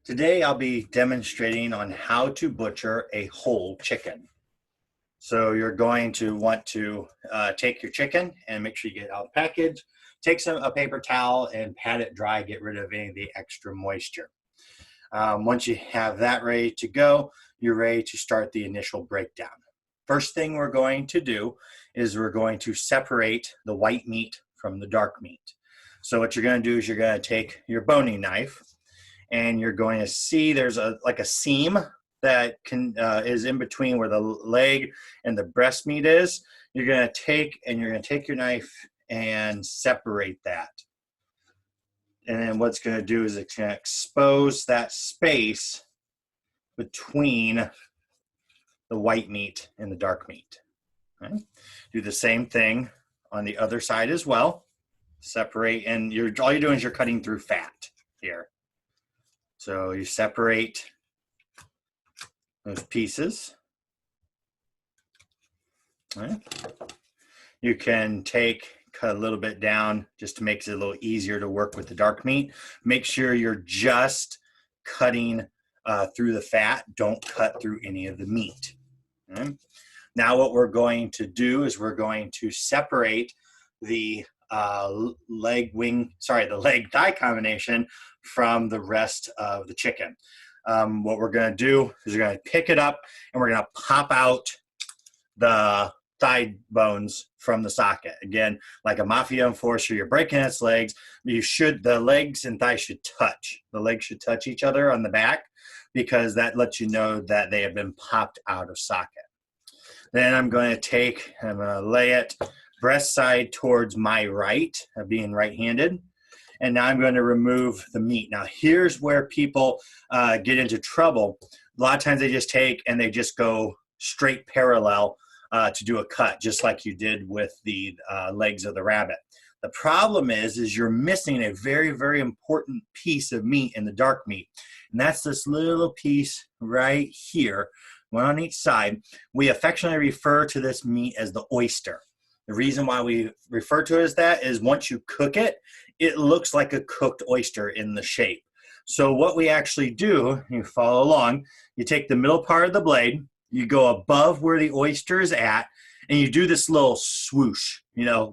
Today I'll be demonstrating on how to butcher a whole chicken. So you're going to want to take your chicken and make sure you get it out of the package. Take a paper towel and pat it dry, get rid of any of the extra moisture. Once you have that ready to go, you're ready to start the initial breakdown. First thing we're going to do is we're going to separate the white meat from the dark meat. So what you're going to do is you're going to take your boning knife and you're going to see there's like a seam that is in between where the leg and the breast meat is. You're going to take your knife and separate that. And then what's going to do is it's going to expose that space between the white meat and the dark meat. Okay? Do the same thing on the other side as well. Separate, and all you're doing is you're cutting through fat here. So you separate those pieces. Right. You can cut a little bit down just to make it a little easier to work with the dark meat. Make sure you're just cutting through the fat. Don't cut through any of the meat. Okay. Now what we're going to do is we're going to separate the leg thigh combination from the rest of the chicken. What we're going to do is we're going to pick it up and we're going to pop out the thigh bones from the socket. Again, like a mafia enforcer, you're breaking its legs. The legs and thighs should touch. The legs should touch each other on the back because that lets you know that they have been popped out of socket. Then I'm going to lay it breast side towards my right, being right-handed. And now I'm going to remove the meat. Now here's where people get into trouble. A lot of times they just take and they just go straight parallel to do a cut, just like you did with the legs of the rabbit. The problem is you're missing a very, very important piece of meat in the dark meat. And that's this little piece right here, one on each side. We affectionately refer to this meat as the oyster. The reason why we refer to it as that is once you cook it, it looks like a cooked oyster in the shape. So what we actually do, you follow along, you take the middle part of the blade, you go above where the oyster is at, and you do this little swoosh,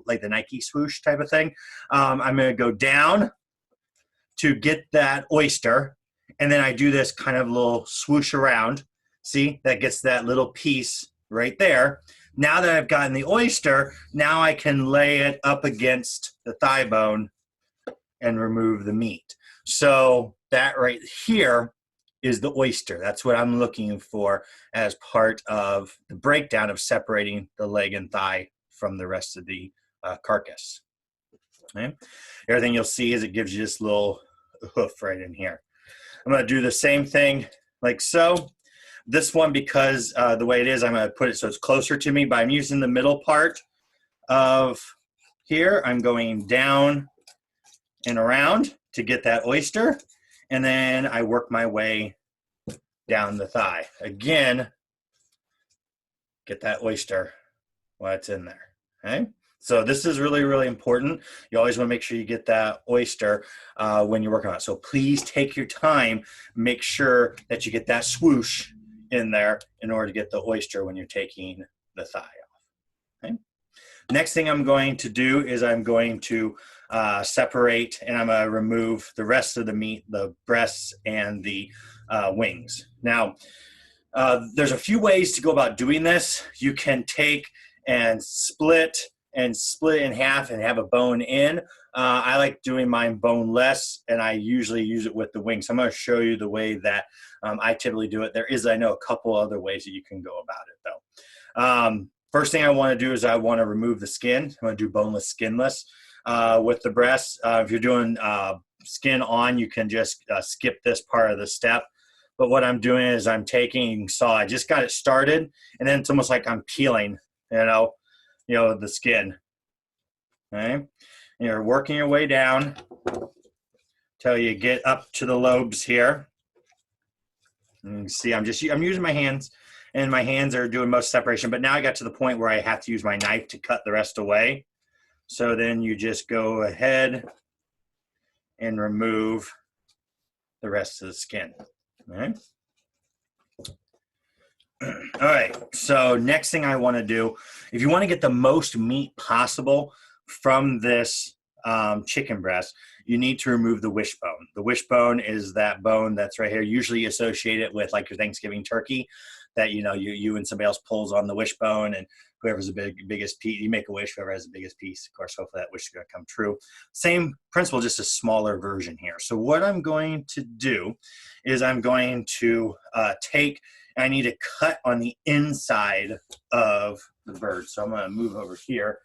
like the Nike swoosh type of thing. I'm going to go down to get that oyster, and then I do this kind of little swoosh around. See, that gets that little piece right there. Now that I've gotten the oyster, now I can lay it up against the thigh bone and remove the meat. So that right here is the oyster. That's what I'm looking for as part of the breakdown of separating the leg and thigh from the rest of the carcass. Okay. Everything you'll see is it gives you this little hoof right in here. I'm going to do the same thing like so. This one, because the way it is, I'm going to put it so it's closer to me, but I'm using the middle part of here. I'm going down and around to get that oyster, and then I work my way down the thigh. Again, get that oyster while it's in there. Okay? So this is really, really important. You always want to make sure you get that oyster when you're working on it. So please take your time. Make sure that you get that swoosh in there in order to get the oyster when you're taking the thigh off. Okay? Next thing I'm going to do is I'm going to separate, and I'm going to remove the rest of the meat, the breasts and the wings. Now, there's a few ways to go about doing this. You can take and split in half and have a bone in. I like doing mine boneless, and I usually use it with the wings. So I'm going to show you the way that I typically do it. There is, I know, a couple other ways that you can go about it, though. First thing I want to do is I want to remove the skin. I'm going to do boneless, skinless with the breasts. If you're doing skin on, you can just skip this part of the step. But what I'm doing is I'm taking saw. I just got it started, and then it's almost like I'm peeling, the skin. Okay, and you're working your way down till you get up to the lobes here. And you can see I'm using my hands, and my hands are doing most separation. But now I got to the point where I have to use my knife to cut the rest away. So then you just go ahead and remove the rest of the skin. All right. All right, so next thing I want to do, if you want to get the most meat possible from this chicken breast, you need to remove the wishbone. The wishbone is that bone that's right here, usually associated with like your Thanksgiving turkey, that you and somebody else pulls on the wishbone, and whoever's the biggest piece, you make a wish, whoever has the biggest piece, of course, hopefully that wish is going to come true. Same principle, just a smaller version here. So what I'm going to do is I'm going to I need to cut on the inside of the bird. So I'm going to move over here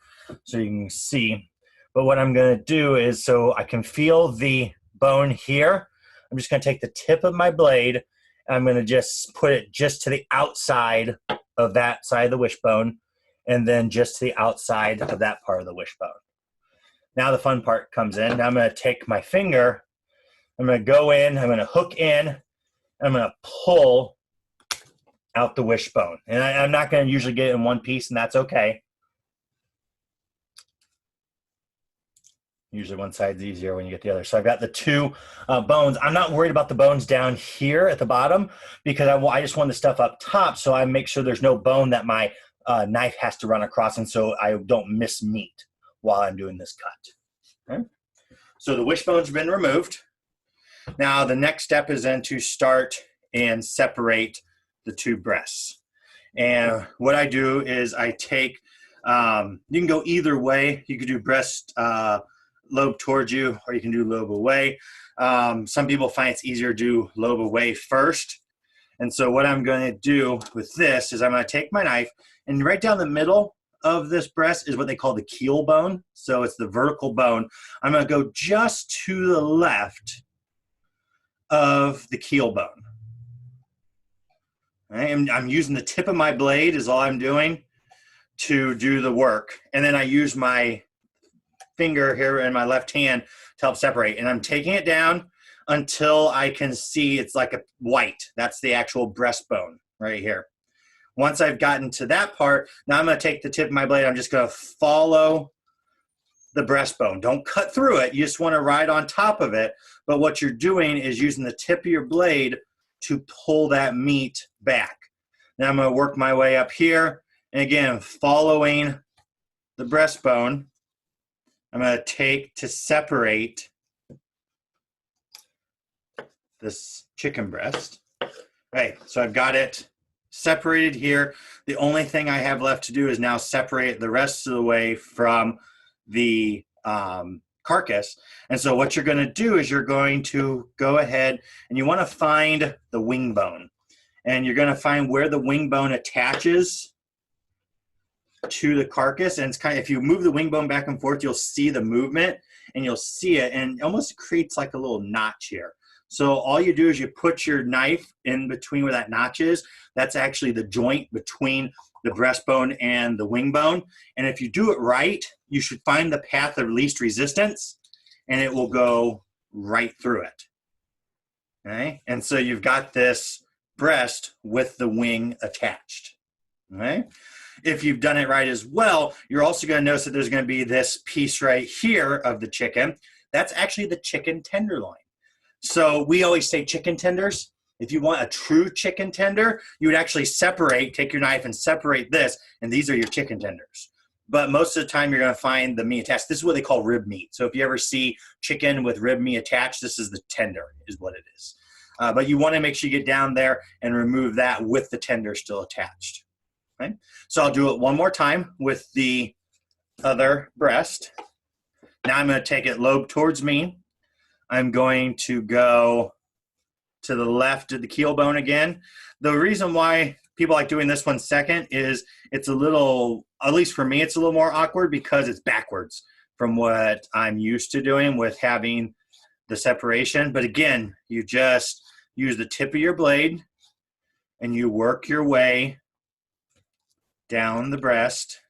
so you can see. But what I'm going to do is, so I can feel the bone here, I'm just going to take the tip of my blade, and I'm going to just put it just to the outside of that side of the wishbone, and then just to the outside of that part of the wishbone. Now the fun part comes in. Now I'm going to take my finger, I'm going to go in, I'm going to hook in, and I'm going to pull out the wishbone. And I'm not going to usually get it in one piece, and that's okay. Usually one side's easier when you get the other. So I've got the two bones. I'm not worried about the bones down here at the bottom because I just want the stuff up top, so I make sure there's no bone that my knife has to run across, and so I don't miss meat while I'm doing this cut. Okay. So the wishbone's been removed. Now the next step is then to start and separate the two breasts. And what I do is I take, you can go either way. You could do breast lobe towards you, or you can do lobe away. Some people find it's easier to do lobe away first. And so what I'm going to do with this is I'm going to take my knife, and right down the middle of this breast is what they call the keel bone. So it's the vertical bone. I'm going to go just to the left of the keel bone. I'm using the tip of my blade is all I'm doing to do the work. And then I use my finger here in my left hand to help separate. And I'm taking it down until I can see it's like a white. That's the actual breastbone right here. Once I've gotten to that part, now I'm going to take the tip of my blade. I'm just going to follow the breastbone. Don't cut through it. You just want to ride on top of it. But what you're doing is using the tip of your blade to pull that meat back. Now I'm going to work my way up here, and again, following the breastbone, I'm going to take to separate this chicken breast. Okay, so I've got it separated here. The only thing I have left to do is now separate the rest of the way from the carcass. And so what you're going to do is you're going to go ahead and you want to find the wing bone, and you're going to find where the wing bone attaches to the carcass. And it's kind of, if you move the wing bone back and forth, you'll see the movement, and you'll see it, and it almost creates like a little notch here. So all you do is you put your knife in between where that notch is. That's actually the joint between the breastbone and the wing bone. And if you do it right, you should find the path of least resistance, and it will go right through it. Okay? And so you've got this breast with the wing attached. Okay? If you've done it right as well, you're also going to notice that there's going to be this piece right here of the chicken. That's actually the chicken tenderloin. So we always say chicken tenders. If you want a true chicken tender, you would actually separate, take your knife and separate this, and these are your chicken tenders. But most of the time you're going to find the meat attached. This is what they call rib meat. So if you ever see chicken with rib meat attached, this is the tender, is what it is. But you want to make sure you get down there and remove that with the tender still attached. Okay? So I'll do it one more time with the other breast. Now I'm going to take it lobe towards me. I'm going to go to the left of the keel bone again. The reason why people like doing this one second is it's a little, at least for me, it's a little more awkward because it's backwards from what I'm used to doing with having the separation. But again, you just use the tip of your blade and you work your way down the breast,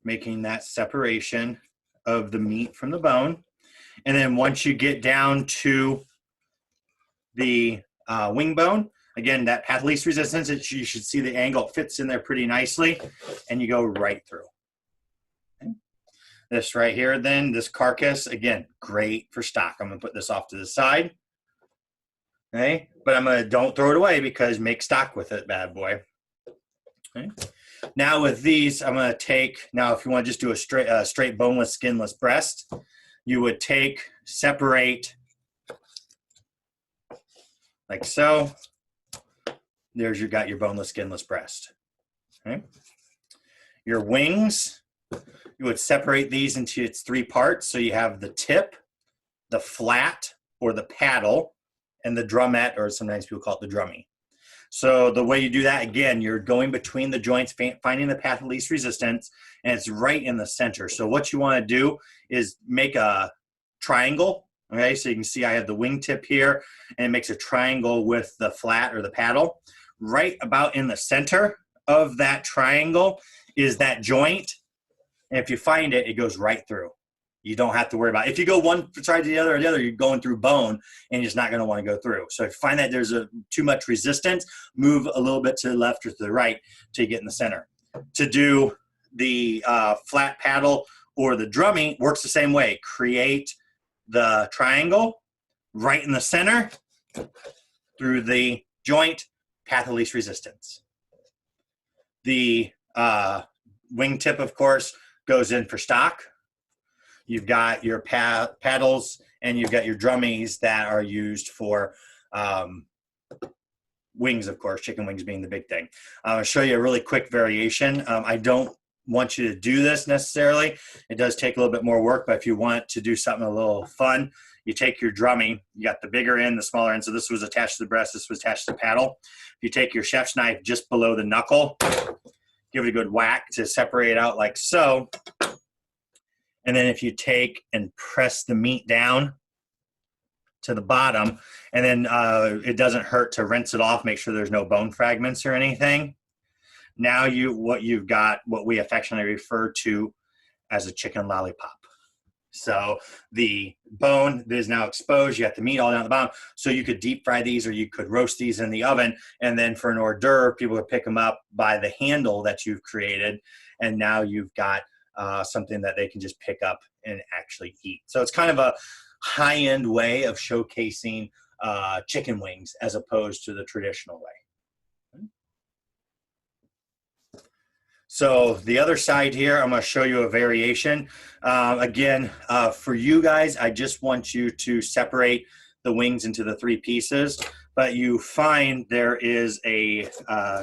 making that separation of the meat from the bone. And then once you get down to the wing bone, again, that path of least resistance, you should see the angle. It fits in there pretty nicely, and you go right through. Okay. This right here, then, this carcass, again, great for stock. I'm going to put this off to the side. Okay, but don't throw it away because make stock with it, bad boy. Okay. Now with these, I'm gonna take, now if you want to just do a straight boneless, skinless breast, you would separate like so. There's got your boneless, skinless breast. Okay. Your wings, you would separate these into its three parts. So you have the tip, the flat or the paddle, and the drumette, or sometimes people call it the drummy. So the way you do that, again, you're going between the joints, finding the path of least resistance, and it's right in the center. So what you want to do is make a triangle. Okay, so you can see I have the wingtip here, and it makes a triangle with the flat or the paddle. Right about in the center of that triangle is that joint. And if you find it, it goes right through. You don't have to worry about it. If you go one side to the other or the other, you're going through bone and you're just not going to want to go through. So if you find that there's too much resistance, move a little bit to the left or to the right till you get in the center. To do the flat paddle or the drumming, works the same way. Create the triangle right in the center through the joint, path of least resistance. The wingtip, of course, goes in for stock. You've got your paddles and you've got your drummies that are used for wings, of course, chicken wings being the big thing. I'll show you a really quick variation. I don't want you to do this necessarily. It does take a little bit more work, but if you want to do something a little fun, you take your drumming, you got the bigger end, the smaller end. So this was attached to the breast, this was attached to the paddle. If you take your chef's knife just below the knuckle, give it a good whack to separate it out like so. And then if you take and press the meat down to the bottom, and then it doesn't hurt to rinse it off, make sure there's no bone fragments or anything. Now you've got what we affectionately refer to as a chicken lollipop. So the bone is now exposed, you got the meat all down the bottom, so you could deep fry these or you could roast these in the oven, and then for an hors d'oeuvre, people would pick them up by the handle that you've created, and now you've got something that they can just pick up and actually eat. So it's kind of a high-end way of showcasing chicken wings as opposed to the traditional way. So the other side here, I'm going to show you a variation. Again, for you guys, I just want you to separate the wings into the three pieces, but you find there is a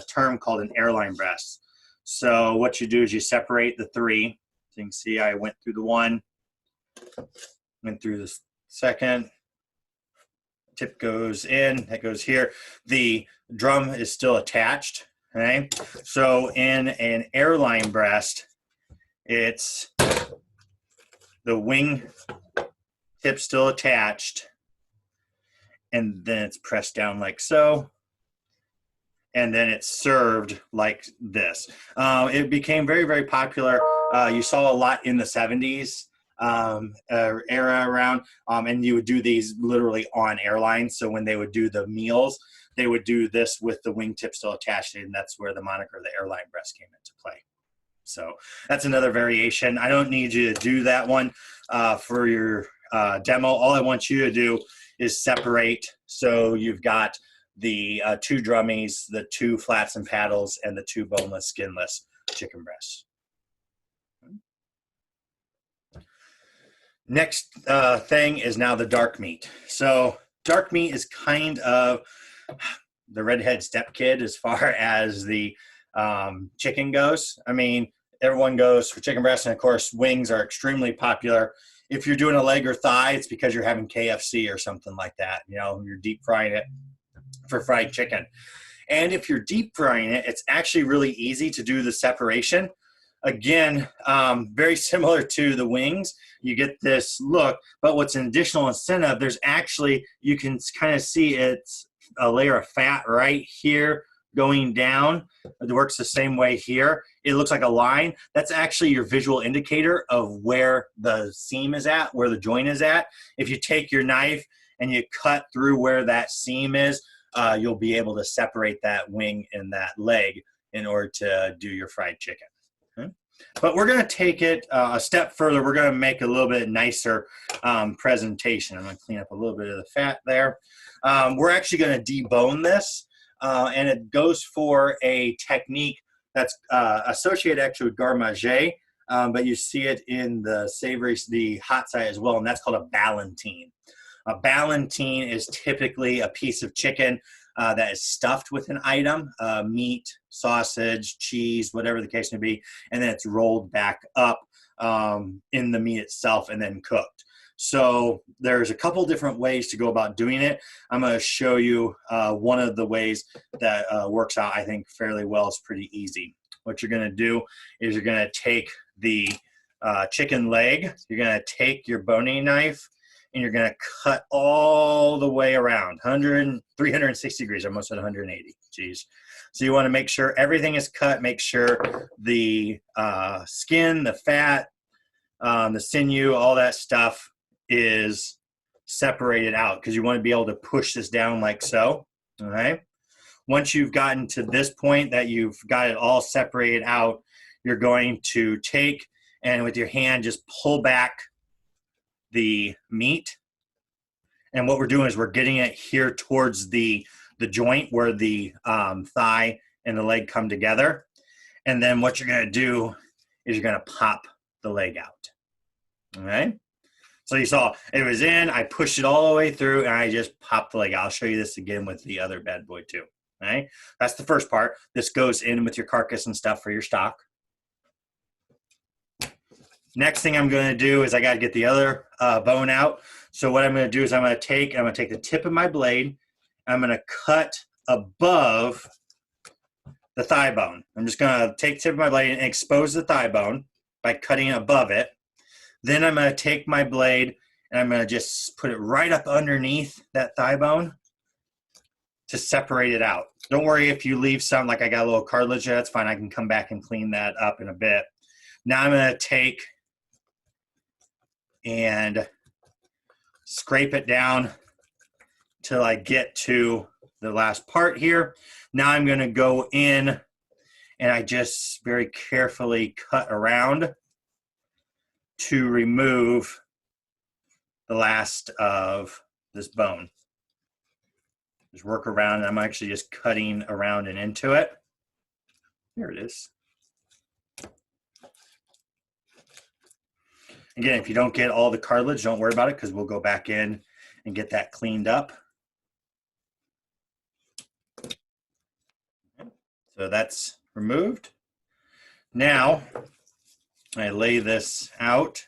term called an airline breast. So what you do is you separate the three. So you can see I went through the one, went through the second, tip goes in, that goes here. The drum is still attached. Okay, so in an airline breast, it's the wing tip still attached, and then it's pressed down like so, and then it's served like this. It became very, very popular. You saw a lot in the 70s era around, and you would do these literally on airlines. So when they would do the meals, they would do this with the wingtip still attached, and that's where the moniker the airline breast came into play. So that's another variation. I don't need you to do that one for your demo. All I want you to do is separate. So you've got the two drummies, the two flats and paddles, and the two boneless, skinless chicken breasts. Next thing is now the dark meat. So dark meat is kind of the redhead stepkid as far as the chicken goes. I mean, everyone goes for chicken breast, and of course wings are extremely popular. If you're doing a leg or thigh, it's because you're having KFC or something like that. You know, you're deep frying it for fried chicken. And if you're deep frying it, it's actually really easy to do the separation. Again, very similar to the wings, you get this look, but what's an additional incentive, there's actually, you can kind of see it's a layer of fat right here going down. It works the same way here. It looks like a line. That's actually your visual indicator of where the seam is at, where the joint is at. If you take your knife and you cut through where that seam is, you'll be able to separate that wing and that leg in order to do your fried chicken. Okay? But we're going to take it a step further. We're going to make a little bit nicer presentation. I'm going to clean up a little bit of the fat there. We're actually going to debone this, and it goes for a technique that's associated actually with garde manger, but you see it in the savory, the hot side as well, and that's called a ballantine. A ballantine is typically a piece of chicken that is stuffed with an item, meat, sausage, cheese, whatever the case may be, and then it's rolled back up in the meat itself and then cooked. So there's a couple different ways to go about doing it. I'm going to show you one of the ways that works out, I think, fairly well. It's pretty easy. What you're going to do is you're going to take the chicken leg, you're going to take your boning knife, and you're going to cut all the way around 360 degrees, almost at 180. Geez. So you want to make sure everything is cut. Make sure the skin, the fat, the sinew, all that stuff is separated out, because you want to be able to push this down like so. All right. Once you've gotten to this point that you've got it all separated out, you're going to take and with your hand just pull back the meat. And what we're doing is we're getting it here towards the joint where the thigh and the leg come together. And then what you're going to do is you're going to pop the leg out. All right. So you saw it was in, I pushed it all the way through, and I just popped the leg out. I'll show you this again with the other bad boy too. All right. That's the first part. This goes in with your carcass and stuff for your stock. Next thing I'm going to do is I got to get the other bone out. So what I'm going to do is I'm going to take the tip of my blade. I'm going to cut above the thigh bone. I'm just going to take the tip of my blade and expose the thigh bone by cutting above it. Then I'm going to take my blade and I'm going to just put it right up underneath that thigh bone to separate it out. Don't worry if you leave some, like I got a little cartilage there, that's fine. I can come back and clean that up in a bit. Now I'm going to take and scrape it down till I get to the last part here. Now I'm going to go in and I just very carefully cut around to remove the last of this bone. Just work around, and I'm actually just cutting around and into it. There it is. Again, if you don't get all the cartilage, don't worry about it, because we'll go back in and get that cleaned up. So that's removed. Now I lay this out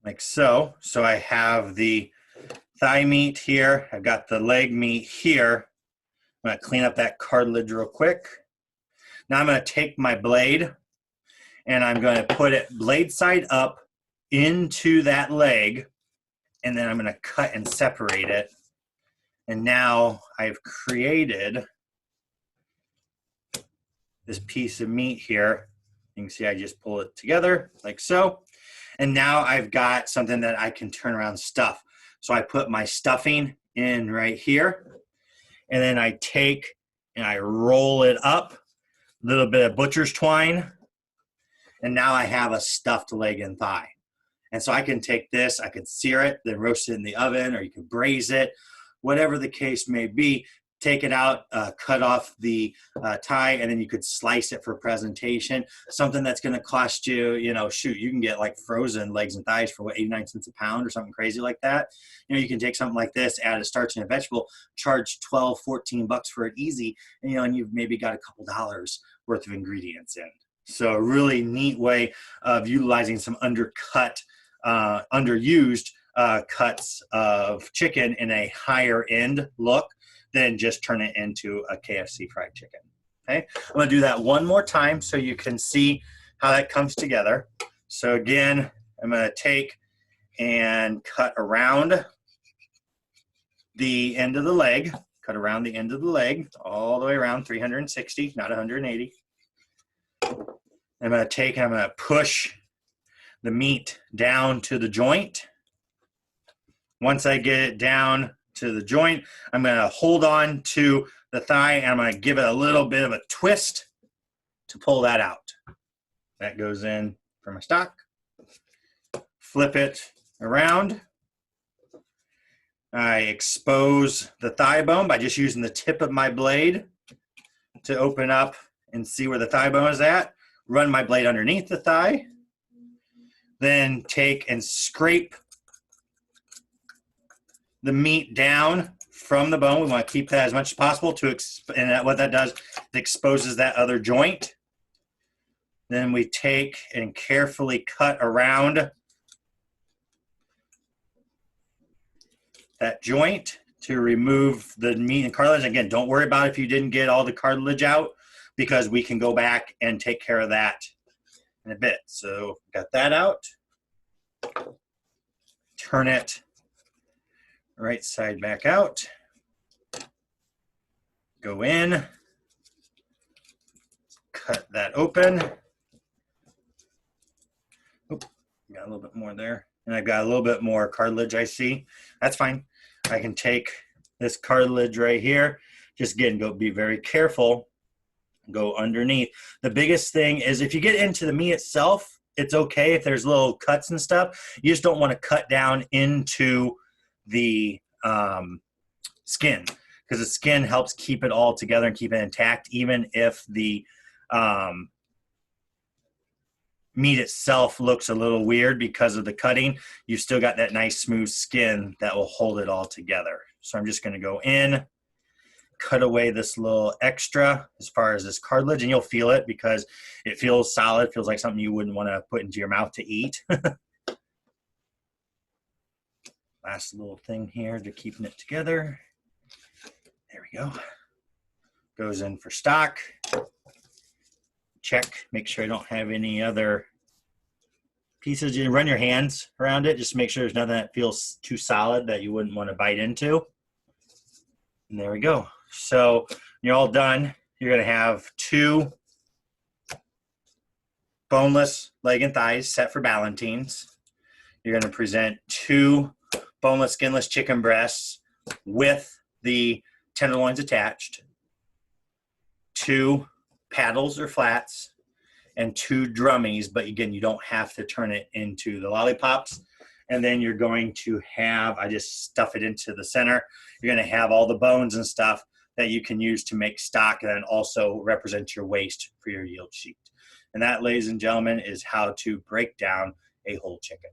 like so. So I have the thigh meat here. I've got the leg meat here. I'm going to clean up that cartilage real quick. Now I'm going to take my blade and I'm going to put it blade side up into that leg, and then I'm going to cut and separate it. And now I've created this piece of meat here. You can see I just pull it together like so. And now I've got something that I can turn around and stuff. So I put my stuffing in right here, and then I take and I roll it up, a little bit of butcher's twine, and now I have a stuffed leg and thigh. And so I can take this, I could sear it, then roast it in the oven, or you could braise it, whatever the case may be. Take it out, cut off the thigh, and then you could slice it for presentation. Something that's going to cost you, you know, shoot, you can get like frozen legs and thighs for what, 89 cents a pound or something crazy like that. You know, you can take something like this, add a starch and a vegetable, charge 12, 14 bucks for it easy, and you know, and you've maybe got a couple dollars worth of ingredients in. So a really neat way of utilizing some underused cuts of chicken in a higher end look than just turn it into a KFC fried chicken. Okay, I'm going to do that one more time so you can see how that comes together. So again, I'm going to take and cut around the end of the leg, all the way around 360, not 180. I'm going to take and I'm going to push the meat down to the joint. Once I get it down to the joint, I'm going to hold on to the thigh and I'm going to give it a little bit of a twist, to pull that out. That goes in for my stock. Flip it around. I expose the thigh bone by just using the tip of my blade to open up and see where the thigh bone is at. Run my blade underneath the thigh. Then take and scrape the meat down from the bone. We want to keep that as much as possible and what that does, it exposes that other joint. Then we take and carefully cut around that joint to remove the meat and cartilage. Again, don't worry about if you didn't get all the cartilage out, because we can go back and take care of that in a bit. So got that out. Turn it right side back out. Go in. Cut that open. Oop, got a little bit more there. And I've got a little bit more cartilage, I see. That's fine. I can take this cartilage right here. Just again, go be very careful. Go underneath. The biggest thing is if you get into the meat itself, it's okay if there's little cuts and stuff. You just don't want to cut down into the skin, because the skin helps keep it all together and keep it intact. Even if the meat itself looks a little weird because of the cutting, you've still got that nice smooth skin that will hold it all together. So I'm just going to go in, cut away this little extra as far as this cartilage, and you'll feel it because it feels solid. It feels like something you wouldn't want to put into your mouth to eat. Last little thing here to keeping it together. There we go. Goes in for stock. Check, make sure I don't have any other pieces. You run your hands around it, just make sure there's nothing that feels too solid that you wouldn't want to bite into. And there we go. So you're all done. You're going to have 2 boneless leg and thighs set for Ballantines. You're going to present 2 boneless, skinless chicken breasts with the tenderloins attached, 2 paddles or flats, and 2 drummies, but again, you don't have to turn it into the lollipops. And then you're going to have, I just stuff it into the center. You're going to have all the bones and stuff that you can use to make stock, and then also represent your waste for your yield sheet. And that, ladies and gentlemen, is how to break down a whole chicken.